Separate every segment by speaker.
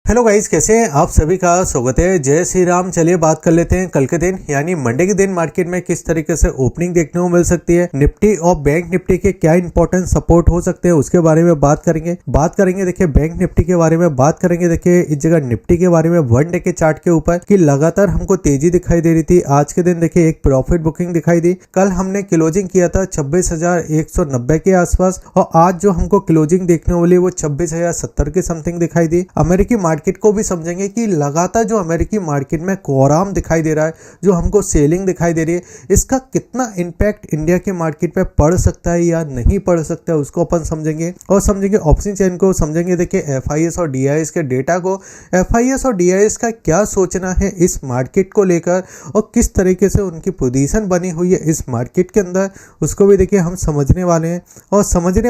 Speaker 1: Hello guys, कैसे हैं आप? सभी का स्वागत है। जय श्री राम। चलिए बात कर लेते हैं कल के दिन यानी मंडे के दिन मार्केट में किस तरीके से ओपनिंग देखने को मिल सकती है। निफ्टी और बैंक निफ्टी के क्या इंपॉर्टेंट सपोर्ट हो सकते हैं उसके बारे में बात करेंगे। देखिए बैंक निफ्टी के बारे में बात करेंगे। देखिए इस जगह निफ्टी के बारे में वन डे के चार्ट के ऊपर कि लगातार हमको तेजी दिखाई दे रही थी। आज के दिन देखिए एक प्रॉफिट बुकिंग दिखाई दी। कल हमने क्लोजिंग किया था 26,190 के आसपास और आज जो हमको क्लोजिंग देखने वाली वो 26,070 के समथिंग दिखाई दी। अमेरिकी मार्केट को भी समझेंगे कि लगातार जो अमेरिकी मार्केट में कोराम दिखाई दे रहा है, जो हमको सेलिंग दिखाई दे रही है, इसका कितना इम्पैक्ट इंडिया के मार्केट पे पड़ सकता है या नहीं पड़ सकता है उसको अपन समझेंगे। और समझेंगे ऑप्शन चेन को, समझेंगे देखिए एफआईएस और डीआईएस के डेटा को, एफआईएस और डीआईएस का क्या सोचना है इस मार्केट को लेकर और किस तरीके से उनकी पोजीशन बनी हुई है इस मार्केट के अंदर, उसको भी देखिए हम समझने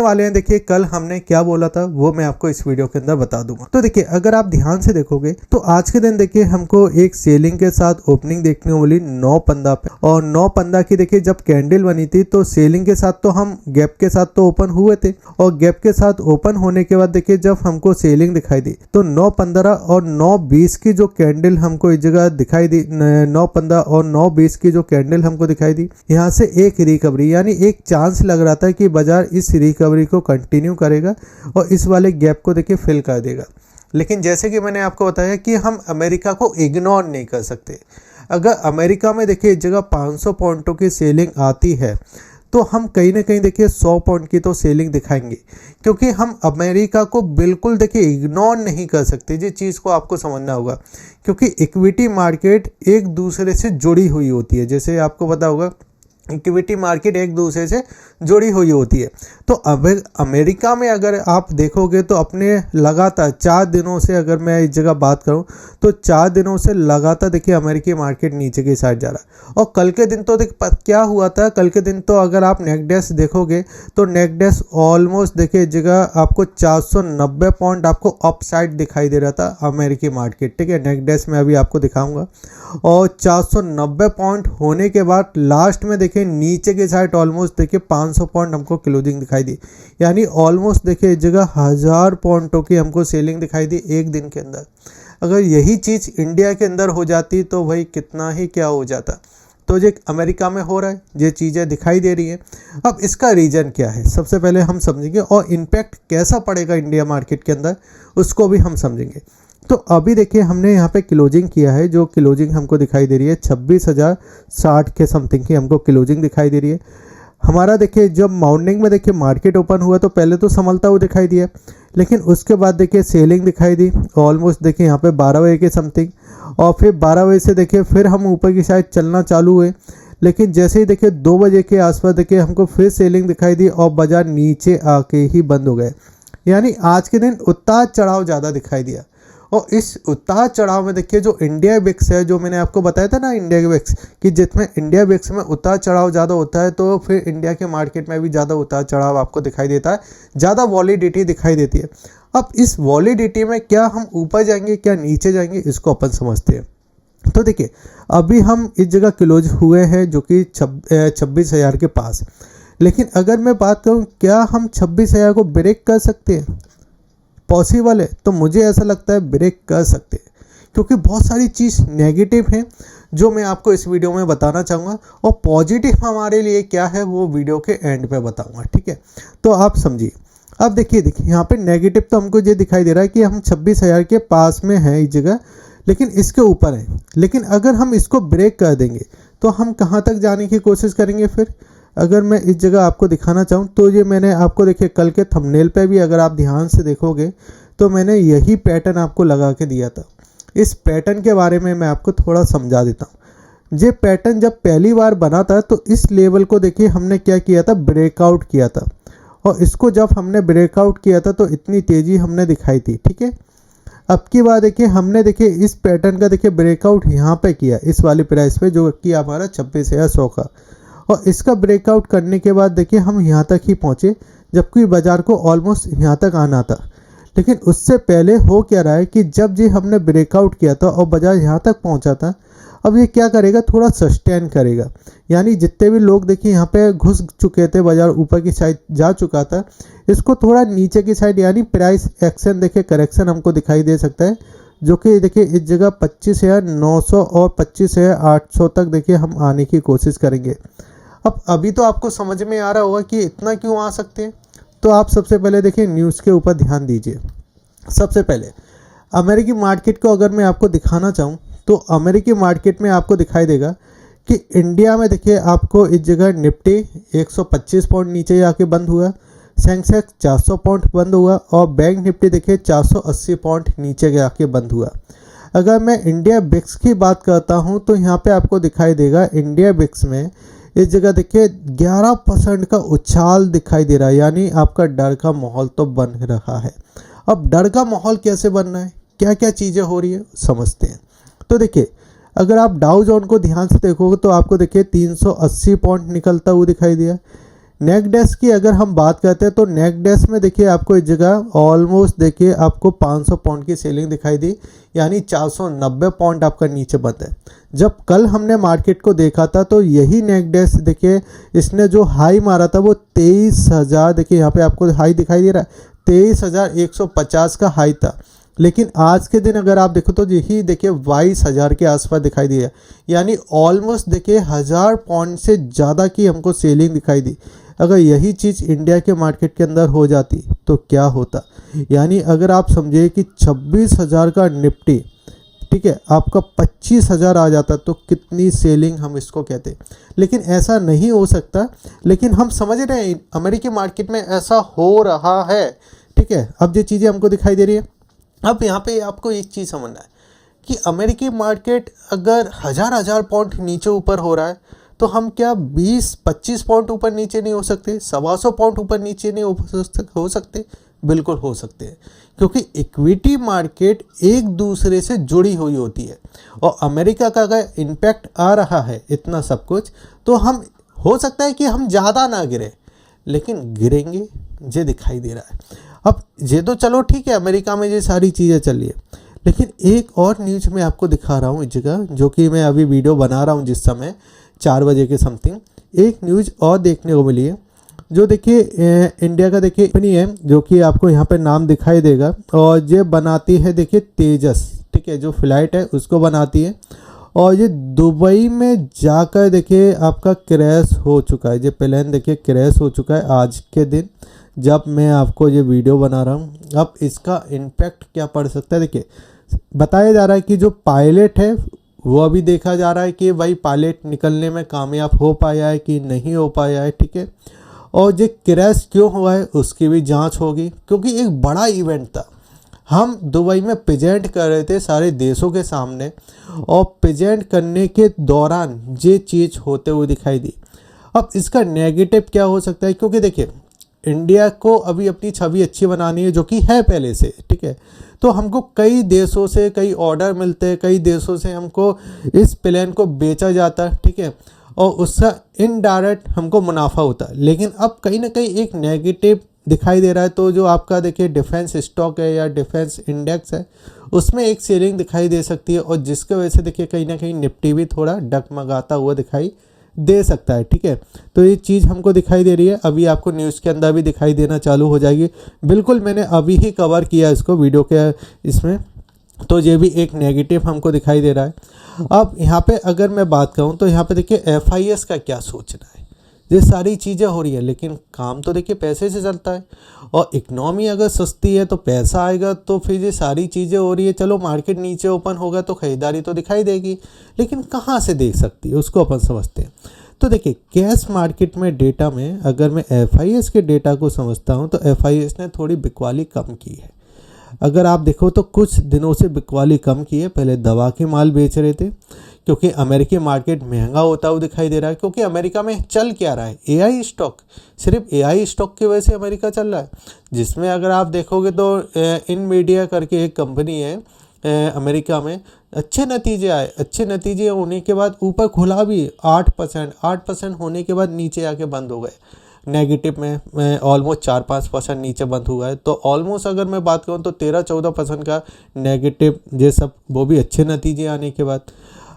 Speaker 1: वाले हैं। देखिए कल हमने क्या बोला था वो मैं आपको इस वीडियो के अंदर बता दूंगा। तो देखिए अगर आप ध्यान से देखोगे तो आज के दिन देखिए हमको एक सेलिंग के साथ ओपनिंग देखने को मिली 9.15 पे और 9.15 की देखिए जब कैंडल बनी थी तो सेलिंग के साथ तो हम गैप के साथ तो ओपन हुए थे और गैप के साथ ओपन होने के बाद देखिए जब हमको सेलिंग दिखाई दी तो 9.15 और 9.20 की जो कैंडल हमको इस जगह दिखाई दी, 9.15 और 9.20 की जो कैंडल हमको दिखाई दी, यहाँ से एक रिकवरी यानी एक चांस लग रहा था कि बाजार इस रिकवरी को कंटिन्यू करेगा और इस वाले गैप को देखिए फिल कर देगा। लेकिन जैसे कि मैंने आपको बताया कि हम अमेरिका को इग्नोर नहीं कर सकते। अगर अमेरिका में देखिए इस जगह 500 पॉइंटों की सेलिंग आती है तो हम कहीं ना कहीं देखिए 100 पॉइंट की तो सेलिंग दिखाएंगे, क्योंकि हम अमेरिका को बिल्कुल देखिए इग्नोर नहीं कर सकते। जिस चीज़ को आपको समझना होगा, क्योंकि इक्विटी मार्केट एक दूसरे से जुड़ी हुई होती है। जैसे आपको पता होगा इक्विटी मार्केट एक दूसरे से जुड़ी हुई होती है। तो अब अमेरिका में अगर आप देखोगे तो अपने लगातार 4 दिनों से, अगर मैं इस जगह बात करूं तो 4 दिनों से लगातार देखिए अमेरिकी मार्केट नीचे की साइड जा रहा है। और कल के दिन तो क्या हुआ था, कल के दिन तो अगर आप नेकडेस देखोगे तो नेकडेस ऑलमोस्ट देखिए इस जगह आपको 490 पॉइंट आपको अप साइड दिखाई दे रहा था अमेरिकी मार्केट। ठीक है, नेकडेस में अभी आपको दिखाऊंगा। और 490 पॉइंट होने के बाद लास्ट में देखिए नीचे के साइड ऑलमोस्ट देखिए 500 पॉइंट हमको क्लोजिंग दिखाई दी, यानी ऑलमोस्ट देखिए इस जगह 1000 पॉइंटों की हमको सेलिंग दिखाई दी एक दिन के अंदर। अगर यही चीज़ इंडिया के अंदर हो जाती तो भाई कितना ही क्या हो जाता। तो जो अमेरिका में हो रहा है, ये चीज़ें दिखाई दे रही हैं। अब इसका रीज़न क्या है सबसे पहले हम समझेंगे और इम्पैक्ट कैसा पड़ेगा इंडिया मार्केट के अंदर उसको भी हम समझेंगे। तो अभी देखिए हमने यहाँ पे क्लोजिंग किया है, जो क्लोजिंग हमको दिखाई दे रही है 26,060 के समथिंग की हमको क्लोजिंग दिखाई दे रही है। हमारा देखिए जब मॉर्निंग में देखिए मार्केट ओपन हुआ तो पहले तो संभलता हुआ दिखाई दिया, लेकिन उसके बाद देखिए सेलिंग दिखाई दी ऑलमोस्ट देखिए यहाँ पे 12 बजे के समथिंग, और फिर 12 बजे से देखिए फिर हम ऊपर की साइड चलना चालू हुए। लेकिन जैसे ही देखिए 2 बजे के आसपास देखिए हमको फिर सेलिंग दिखाई दी और बाजार नीचे आके ही बंद हो गए। यानी आज के दिन उतार चढ़ाव ज़्यादा दिखाई दिया। और इस उतार चढ़ाव में देखिए जो इंडिया बिक्स है, जो मैंने आपको बताया था ना इंडिया बिक्स, कि जिसमें इंडिया बिक्स में उतार चढ़ाव ज़्यादा होता है तो फिर इंडिया के मार्केट में भी ज़्यादा उतार चढ़ाव आपको दिखाई देता है, ज़्यादा वॉलिडिटी दिखाई देती है। अब इस वॉलिडिटी में क्या हम ऊपर जाएंगे क्या नीचे जाएंगे इसको अपन समझते हैं। तो देखिए अभी हम इस जगह क्लोज हुए हैं जो कि 26,000 के पास, लेकिन अगर मैं बात करूँ क्या हम 26,000 को ब्रेक कर सकते हैं, पॉसिबल है? तो मुझे ऐसा लगता है ब्रेक कर सकते हैं, क्योंकि बहुत सारी चीज़ नेगेटिव हैं जो मैं आपको इस वीडियो में बताना चाहूँगा और पॉजिटिव हमारे लिए क्या है वो वीडियो के एंड पे बताऊँगा। ठीक है, तो आप समझिए। अब देखिए यहाँ पे नेगेटिव तो हमको ये दिखाई दे रहा है कि हम 26,000 के पास में हैं इस जगह, लेकिन इसके ऊपर है। लेकिन अगर हम इसको ब्रेक कर देंगे तो हम कहाँ तक जाने की कोशिश करेंगे फिर? अगर मैं इस जगह आपको दिखाना चाहूँ तो ये मैंने आपको देखिए कल के थंबनेल पे भी अगर आप ध्यान से देखोगे तो मैंने यही पैटर्न आपको लगा के दिया था। इस पैटर्न के बारे में मैं आपको थोड़ा समझा देता हूँ। ये पैटर्न जब पहली बार बना था तो इस लेवल को देखिए हमने क्या किया था, ब्रेकआउट किया था, और इसको जब हमने ब्रेकआउट किया था तो इतनी तेज़ी हमने दिखाई थी। ठीक है, अब की बात देखिए हमने देखिए इस पैटर्न का देखिए ब्रेकआउट यहाँ पे किया इस वाली प्राइस पे जो कि हमारा 26,100 का, और इसका ब्रेकआउट करने के बाद देखिए हम यहाँ तक ही पहुँचे, जबकि बाजार को ऑलमोस्ट यहाँ तक आना था। लेकिन उससे पहले हो क्या रहा है कि जब जी हमने ब्रेकआउट किया था और बाजार यहाँ तक पहुँचा था, अब ये क्या करेगा, थोड़ा सस्टेन करेगा। यानी जितने भी लोग देखिए यहाँ पे घुस चुके थे, बाजार ऊपर की साइड जा चुका था, इसको थोड़ा नीचे की साइड यानी प्राइस एक्शन देखिए करेक्शन हमको दिखाई दे सकता है जो कि देखिए इस जगह 25,900 और 25,800 तक देखिए हम आने की कोशिश करेंगे। अब अभी तो आपको समझ में आ रहा होगा कि इतना क्यों आ सकते हैं। तो आप सबसे पहले देखिए न्यूज़ के ऊपर ध्यान दीजिए। सबसे पहले अमेरिकी मार्केट को अगर मैं आपको दिखाना चाहूँ तो अमेरिकी मार्केट में आपको दिखाई देगा कि इंडिया में देखिए आपको इस जगह निफ्टी 125 पॉइंट नीचे आके बंद हुआ, सेंसेक्स 400 पॉइंट बंद हुआ और बैंक निफ्टी देखिए 480 पॉइंट नीचे जाके बंद हुआ। अगर मैं इंडिया बिक्स की बात करता हूं तो यहाँ पे आपको दिखाई देगा इंडिया बिक्स में इस जगह देखिए 11% का उछाल दिखाई दे रहा है, यानी आपका डर का माहौल तो बन रहा है। अब डर का माहौल कैसे बन रहा है, क्या क्या चीज़ें हो रही है समझते हैं। तो देखिए अगर आप डाउ जोन को ध्यान से देखोगे तो आपको देखिए 380 पॉइंट निकलता हुआ दिखाई दिया। नेकडेस्क की अगर हम बात करते हैं तो नेकडेस्क में देखिए आपको इस जगह ऑलमोस्ट देखिए आपको 500 पॉइंट की सेलिंग दिखाई दी, यानी 490 पॉइंट आपका नीचे बंद है। जब कल हमने मार्केट को देखा था तो यही नेकडेस्क देखिए इसने जो हाई मारा था वो 23,000, देखिए यहाँ पे आपको हाई दिखाई दे रहा है 23,150 का हाई था। लेकिन आज के दिन अगर आप देखो तो यही देखिए 22,000 के आसपास दिखाई दिया, यानी ऑलमोस्ट देखिए 1000 पॉइंट से ज़्यादा की हमको सेलिंग दिखाई दी। अगर यही चीज़ इंडिया के मार्केट के अंदर हो जाती तो क्या होता, यानी अगर आप समझिए कि 26,000 का निफ्टी ठीक है आपका 25,000 आ जाता तो कितनी सेलिंग हम इसको कहते। लेकिन ऐसा नहीं हो सकता, लेकिन हम समझ रहे हैं अमेरिकी मार्केट में ऐसा हो रहा है। ठीक है, अब ये चीज़ें हमको दिखाई दे रही है। अब यहाँ पे आपको एक चीज़ समझना है कि अमेरिकी मार्केट अगर हज़ार पॉइंट नीचे ऊपर हो रहा है तो हम क्या 20-25 पॉइंट ऊपर नीचे नहीं हो सकते, 125 पॉइंट ऊपर नीचे नहीं हो सकते? बिल्कुल हो सकते हैं, क्योंकि इक्विटी मार्केट एक दूसरे से जुड़ी हुई होती है। और अमेरिका का अगर इम्पैक्ट आ रहा है इतना सब कुछ, तो हम हो सकता है कि हम ज़्यादा ना गिरे, लेकिन गिरेंगे ये दिखाई दे रहा है। अब ये तो चलो ठीक है, अमेरिका में ये सारी चीज़ें चल रही है, लेकिन एक और न्यूज़ मैं आपको दिखा रहा हूँ इस जगह, जो कि मैं अभी वीडियो बना रहा हूँ जिस समय 4 बजे के समथिंग, एक न्यूज़ और देखने को मिली है। जो देखिए इंडिया का देखिए कंपनी है जो कि आपको यहाँ पे नाम दिखाई देगा, और ये बनाती है देखिए तेजस, ठीक है, जो फ्लाइट है उसको बनाती है। और ये दुबई में जाकर देखिए आपका क्रैश हो चुका है, ये प्लेन देखिए क्रैश हो चुका है आज के दिन जब मैं आपको ये वीडियो बना रहा हूँ। अब इसका इम्पैक्ट क्या पड़ सकता है, देखिए बताया जा रहा है कि जो पायलट है वो अभी देखा जा रहा है कि भाई पायलट निकलने में कामयाब हो पाया है कि नहीं हो पाया है, ठीक है। और ये क्रैश क्यों हुआ है उसकी भी जांच होगी, क्योंकि एक बड़ा इवेंट था। हम दुबई में प्रेजेंट कर रहे थे सारे देशों के सामने, और प्रेजेंट करने के दौरान ये चीज़ होते हुए दिखाई दी। अब इसका नेगेटिव क्या हो सकता है, क्योंकि देखिए इंडिया को अभी अपनी छवि अच्छी बनानी है, जो कि है पहले से, ठीक है। तो हमको कई देशों से कई ऑर्डर मिलते हैं, कई देशों से हमको इस प्लेन को बेचा जाता है, ठीक है, और उसका इनडायरेक्ट हमको मुनाफा होता है। लेकिन अब कहीं ना कहीं एक नेगेटिव दिखाई दे रहा है। तो जो आपका देखिए डिफेंस स्टॉक है या डिफेंस इंडेक्स है, उसमें एक सेलिंग दिखाई दे सकती है, और जिसके वजह से देखिए कहीं ना कहीं निफ्टी भी थोड़ा डगमगाता हुआ दिखाई दे सकता है, ठीक है। तो ये चीज़ हमको दिखाई दे रही है, अभी आपको न्यूज़ के अंदर भी दिखाई देना चालू हो जाएगी। बिल्कुल मैंने अभी ही कवर किया इसको वीडियो के इसमें, तो ये भी एक नेगेटिव हमको दिखाई दे रहा है। अब यहाँ पे अगर मैं बात करूँ तो यहाँ पे देखिए FIS का क्या सोचना है। ये सारी चीज़ें हो रही है, लेकिन काम तो देखिए पैसे से चलता है, और इकनॉमी अगर सस्ती है तो पैसा आएगा, तो फिर ये सारी चीज़ें हो रही है। चलो मार्केट नीचे ओपन होगा तो खरीदारी तो दिखाई देगी, लेकिन कहाँ से देख सकती है उसको अपन समझते हैं। तो देखिए कैश मार्केट में डेटा में अगर मैं FIS के डेटा को समझता हूँ तो FIS ने थोड़ी बिकवाली कम की है। अगर आप देखो तो कुछ दिनों से बिकवाली कम की है। पहले दवा के माल बेच रहे थे, क्योंकि अमेरिकी मार्केट महंगा होता हुआ दिखाई दे रहा है। क्योंकि अमेरिका में चल क्या रहा है, AI स्टॉक, सिर्फ AI स्टॉक की वजह से अमेरिका चल रहा है। जिसमें अगर आप देखोगे तो इनमीडिया करके एक कंपनी है अमेरिका में, अच्छे नतीजे आए, अच्छे नतीजे होने के बाद ऊपर खुला भी 8% होने के बाद नीचे आके बंद हो गए नेगेटिव में, ऑलमोस्ट 4-5% नीचे बंद हुआ है। तो ऑलमोस्ट अगर मैं बात करूँ तो 13-14% का नेगेटिव, ये सब वो भी अच्छे नतीजे आने के बाद।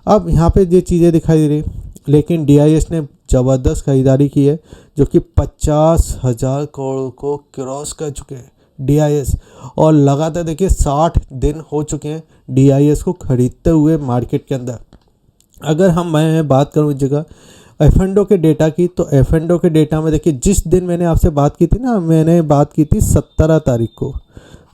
Speaker 1: अब यहाँ पे ये चीज़ें दिखाई दे रही, लेकिन DIS ने ज़बरदस्त खरीदारी की है, जो कि 50,000 करोड़ को क्रॉस कर चुके हैं। DIS, और लगातार देखिए 60 दिन हो चुके हैं DIS को खरीदते हुए मार्केट के अंदर। अगर मैं बात करूँ इस जगह एफएनडो के डेटा की, तो एफएनडो के डेटा में देखिए जिस दिन मैंने आपसे बात की थी ना, मैंने बात की थी 17 तारीख को।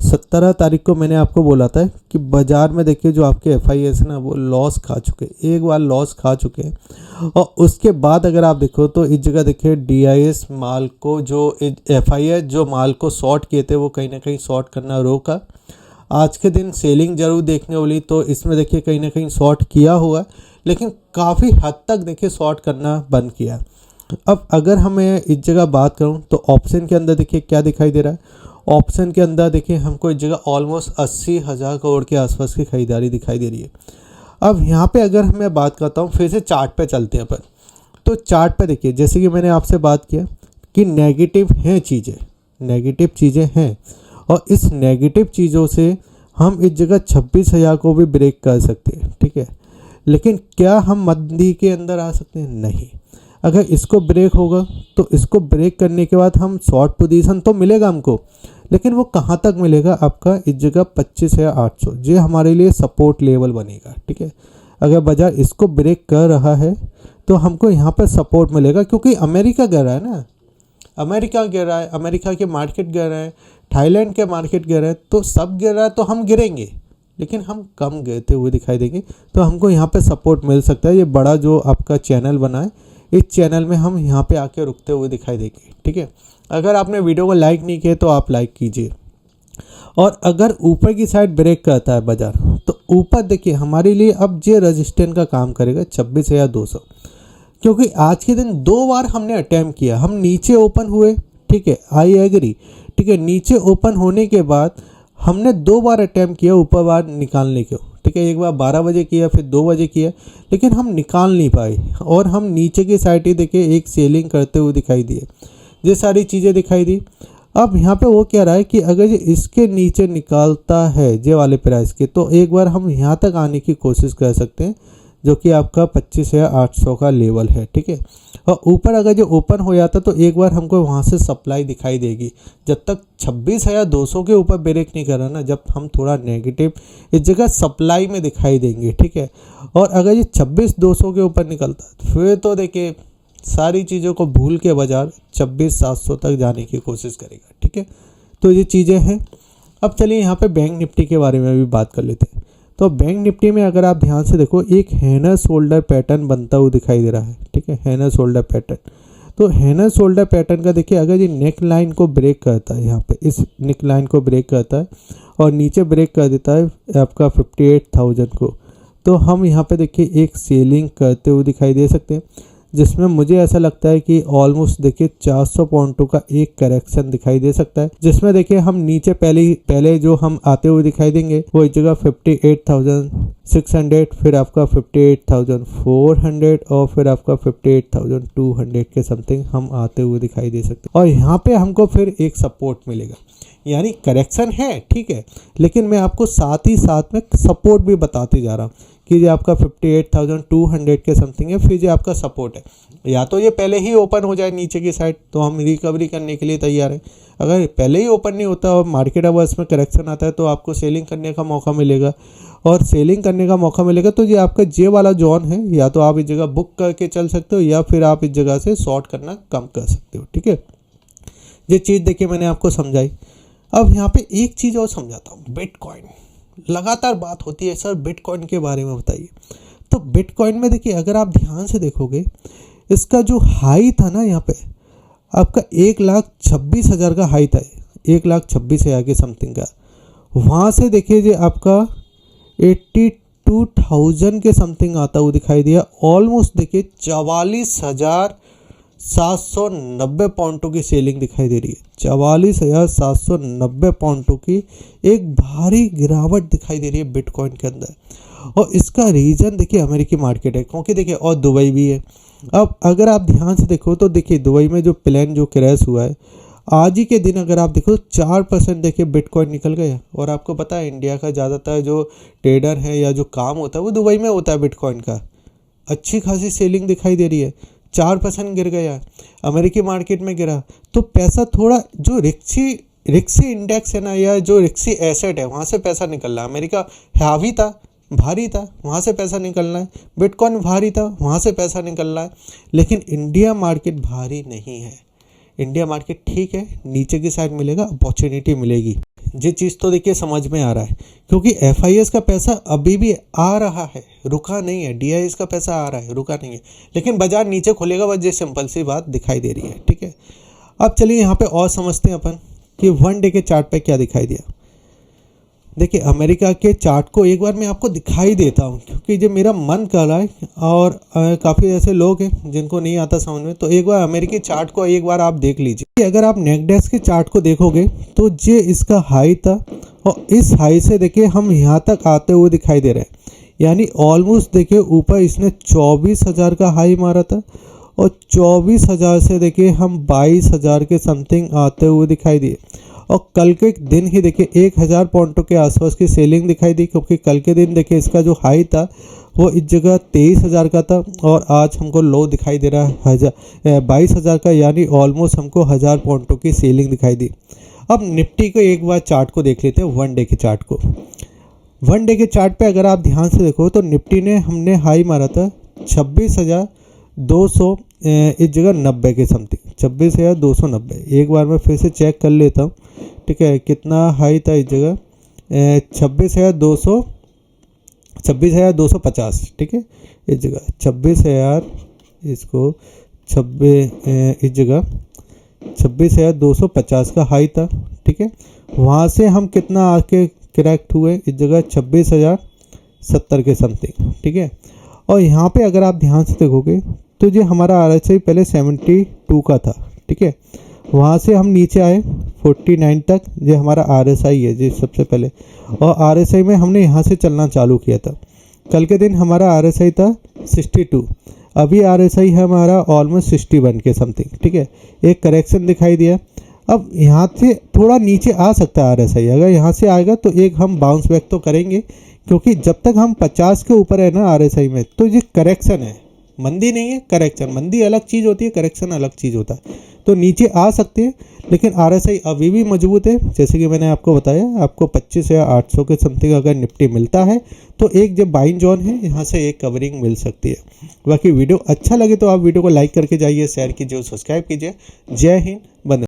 Speaker 1: 17 तारीख को मैंने आपको बोला था कि बाज़ार में देखिए जो आपके FIS है ना वो लॉस खा चुके, एक बार लॉस खा चुके हैं। और उसके बाद अगर आप देखो तो इस जगह देखिए DIS माल को, जो FIS जो माल को शॉर्ट किए थे वो कहीं ना कहीं शॉर्ट करना रोका। आज के दिन सेलिंग जरूर देखने वाली, तो इसमें देखिए कहीं ना कहीं शॉर्ट किया हुआ, लेकिन काफ़ी हद तक देखिए शॉर्ट करना बंद किया। अब अगर हमें इस जगह बात करूं तो ऑप्शन के अंदर देखिए क्या दिखाई दे रहा है। ऑप्शन के अंदर देखिए हमको इस जगह ऑलमोस्ट 80,000 करोड़ के आसपास की खरीदारी दिखाई दे रही है। अब यहाँ पे अगर मैं बात करता हूँ, फिर से चार्ट पे चलते हैं अपन, तो चार्ट पे देखिए जैसे कि मैंने आपसे बात किया कि नेगेटिव हैं चीज़ें, नेगेटिव चीज़ें हैं, और इस नेगेटिव चीज़ों से हम इस जगह 26,000 को भी ब्रेक कर सकते हैं, ठीक है। लेकिन क्या हम मंदी के अंदर आ सकते हैं? नहीं। अगर इसको ब्रेक होगा तो इसको ब्रेक करने के बाद हम शॉर्ट पोजीशन तो मिलेगा हमको, लेकिन वो कहाँ तक मिलेगा? आपका इस जगह 25,800, ये हमारे लिए सपोर्ट लेवल बनेगा, ठीक है। अगर बाजार इसको ब्रेक कर रहा है तो हमको यहाँ पर सपोर्ट मिलेगा, क्योंकि अमेरिका गिर रहा है ना, अमेरिका गिर रहा है, अमेरिका के मार्केट गिर रहे हैं, थाईलैंड के मार्केट गिर रहे हैं, तो सब गिर रहा है तो हम गिरेंगे, लेकिन हम कम गिरते हुए दिखाई देंगे। तो हमको यहाँ पे सपोर्ट मिल सकता है। ये बड़ा जो आपका चैनल बना है, इस चैनल में हम यहाँ पे आके रुकते हुए दिखाई देंगे, ठीक है। अगर आपने वीडियो को लाइक नहीं किया तो आप लाइक कीजिए। और अगर ऊपर की साइड ब्रेक करता है बाजार, तो ऊपर देखिए हमारे लिए अब ये रेजिस्टेंस का काम करेगा 26,200, क्योंकि आज के दिन 2 बार हमने अटैम्प्ट किया, हम नीचे ओपन हुए, ठीक है, आई एग्री, ठीक है। नीचे ओपन होने के बाद हमने 2 बार अटैम्प्ट किया ऊपर बार निकालने को, ठीक है। एक बार 12 बजे किया, फिर 2 बजे किया, लेकिन हम निकाल नहीं पाए, और हम नीचे की साइड ही देखिए एक सेलिंग करते हुए दिखाई दिए, ये सारी चीज़ें दिखाई दी। अब यहाँ पे वो कह रहा है कि अगर ये इसके नीचे निकालता है ये वाले प्राइस के, तो एक बार हम यहाँ तक आने की कोशिश कर सकते हैं, जो कि आपका 25,800 का लेवल है, ठीक है। और ऊपर अगर जो ओपन हो जाता तो एक बार हमको वहाँ से सप्लाई दिखाई देगी। जब तक 26,200 के ऊपर ब्रेक नहीं कर रहा ना, जब हम थोड़ा नेगेटिव इस जगह सप्लाई में दिखाई देंगे, ठीक है। और अगर ये 26,200 के ऊपर निकलता फिर तो देखिए सारी चीज़ों को भूल के बाजार 26,700 तक जाने की कोशिश करेगा, ठीक है। तो ये चीज़ें हैं। अब चलिए यहाँ पे बैंक निफ्टी के बारे में भी बात कर लेते हैं। तो बैंक निफ्टी में अगर आप ध्यान से देखो, एक हैनर शोल्डर पैटर्न बनता हुआ दिखाई दे रहा है, ठीक है, हैनर शोल्डर पैटर्न। तो हैनर शोल्डर पैटर्न का देखिए अगर ये नेक लाइन को ब्रेक करता है, यहाँ पे इस नेक लाइन को ब्रेक करता है और नीचे ब्रेक कर देता है आपका 58,000 को, तो हम यहाँ पे देखिए एक सेलिंग करते हुए दिखाई दे सकते हैं, जिसमें मुझे ऐसा लगता है कि ऑलमोस्ट देखिए 400 पॉइंटों का एक करेक्शन दिखाई दे सकता है, जिसमें देखिए हम नीचे पहले जो हम आते हुए दिखाई देंगे वो इस जगह 58,600, फिर आपका 58,400 और फिर आपका 58,200 के समथिंग हम आते हुए दिखाई दे सकते हैं। और यहाँ पे हमको फिर एक सपोर्ट मिलेगा, यानी करेक्शन है, ठीक है, लेकिन मैं आपको साथ ही साथ में सपोर्ट भी बताते जा रहा हूँ कि ये आपका 58,200 के समथिंग है, फिर ये आपका सपोर्ट है। या तो ये पहले ही ओपन हो जाए नीचे की साइड तो हम रिकवरी करने के लिए तैयार हैं। अगर पहले ही ओपन नहीं होता और मार्केट अवर्स में करेक्शन आता है तो आपको सेलिंग करने का मौका मिलेगा, और सेलिंग करने का मौका मिलेगा तो ये आपका जे वाला जोन है, या तो आप इस जगह बुक करके चल सकते हो या फिर आप इस जगह से शॉर्ट करना कम कर सकते हो, ठीक है। ये चीज़ देखिए मैंने आपको समझाई। अब यहाँ पे एक चीज़ और समझाता हूँ, बिटकॉइन। लगातार बात होती है सर बिटकॉइन के बारे में बताइए। तो बिटकॉइन में देखिए अगर आप ध्यान से देखोगे, इसका जो हाई था ना यहाँ पे आपका 1,26,000 का हाई था, 1,26,000 के समथिंग का। वहाँ से देखिए जो आपका 82,000 के समथिंग आता हुआ दिखाई दिया। ऑलमोस्ट देखिए 44,790 पॉइंटों की सेलिंग दिखाई दे रही है। 44,790 पॉइंटों की एक भारी गिरावट दिखाई दे रही है बिटकॉइन के अंदर, और इसका रीज़न देखिए अमेरिकी मार्केट है, क्योंकि देखिए और दुबई भी है। अब अगर आप ध्यान से देखो तो देखिए दुबई में जो प्लेन जो क्रैश हुआ है आज ही के दिन अगर आप देखो 4% देखिए बिटकॉइन निकल गया। और आपको पता है इंडिया का ज़्यादातर जो ट्रेडर है या जो काम होता है वो दुबई में होता है बिटकॉइन का। अच्छी खासी सेलिंग दिखाई दे रही है, 4% गिर गया, अमेरिकी मार्केट में गिरा। तो पैसा थोड़ा जो रिक्सी रिक्सी इंडेक्स है ना, या जो रिक्सी एसेट है वहाँ से पैसा निकल रहा है। अमेरिका हावी था, भारी था, वहाँ से पैसा निकलना है। बिटकॉइन भारी था, वहाँ से पैसा निकल रहा है। लेकिन इंडिया मार्केट भारी नहीं है। इंडिया मार्केट ठीक है, नीचे की साइड मिलेगा, अपॉर्चुनिटी मिलेगी। ये चीज़ तो देखिए समझ में आ रहा है, क्योंकि FIS का पैसा अभी भी आ रहा है, रुका नहीं है। DIS का पैसा आ रहा है, रुका नहीं है। लेकिन बाजार नीचे खुलेगा, बस ये सिंपल सी बात दिखाई दे रही है। ठीक है, अब चलिए यहाँ पे और समझते हैं अपन कि 1 डे के चार्ट पे क्या दिखाई दिया। देखिए अमेरिका के चार्ट को एक बार मैं आपको दिखाई देता हूँ, क्योंकि जो मेरा मन कर रहा है, और काफ़ी ऐसे लोग हैं जिनको नहीं आता समझ में, तो एक बार अमेरिकी चार्ट को एक बार आप देख लीजिए। अगर आप नेकडेस्क के चार्ट को देखोगे तो ये इसका हाई था, और इस हाई से देखिए हम यहाँ तक आते हुए दिखाई दे रहे हैं। यानी ऑलमोस्ट देखिए ऊपर इसने 24,000 का हाई मारा था, और 24,000 से देखिए हम 22,000 के समथिंग आते हुए दिखाई दिए। और कल के दिन ही देखिए 1,000 पॉइंटों के आसपास की सेलिंग दिखाई दी, क्योंकि कल के दिन देखिए इसका जो हाई था वो इस जगह 23,000 का था, और आज हमको लो दिखाई दे रहा है 22,000 का। यानी ऑलमोस्ट हमको 1,000 पॉइंटों की सेलिंग दिखाई दी। अब निफ्टी को एक बार चार्ट को देख लेते हैं, 1 डे के चार्ट को। 1 डे के चार्ट पे अगर आप ध्यान से देखो तो निफ्टी ने हमने हाई मारा था 26,200 इस जगह 90 के समथिंग, 26,290। एक बार मैं फिर से चेक कर लेता हूँ। ठीक है, कितना हाई था इस जगह, 26,250। ठीक है, इस जगह 26,000, इसको 26 इस जगह 26,250 का हाई था। ठीक है, वहाँ से हम कितना आके करेक्ट हुए इस जगह 26,070 के समथिंग। ठीक है, और यहाँ पे अगर आप ध्यान से देखोगे तो ये हमारा RSI पहले 72 का था। ठीक है, वहाँ से हम नीचे आए 49 तक, ये हमारा RSI है जी सबसे पहले। और RSI में हमने यहाँ से चलना चालू किया था। कल के दिन हमारा RSI था 62, अभी RSI है हमारा ऑलमोस्ट 61 के समथिंग। ठीक है, एक करेक्शन दिखाई दिया। अब यहाँ से थोड़ा नीचे आ सकता है RSI, अगर यहाँ से आएगा तो एक हम बाउंस बैक तो करेंगे, क्योंकि जब तक हम 50 के ऊपर है ना RSI में, तो ये करेक्शन है, मंदी नहीं है, करेक्शन। मंदी अलग चीज़ होती है, करेक्शन अलग चीज़ होता है। तो नीचे आ सकते हैं, लेकिन RSI अभी भी मजबूत है। जैसे कि मैंने आपको बताया, आपको 25,800 के समथिंग अगर निफ्टी मिलता है तो एक जो बाइंग जोन है, यहाँ से एक कवरिंग मिल सकती है। बाकी वीडियो अच्छा लगे तो आप वीडियो को लाइक करके जाइए, शेयर कीजिए और सब्सक्राइब कीजिए। जय हिंद, वंदे।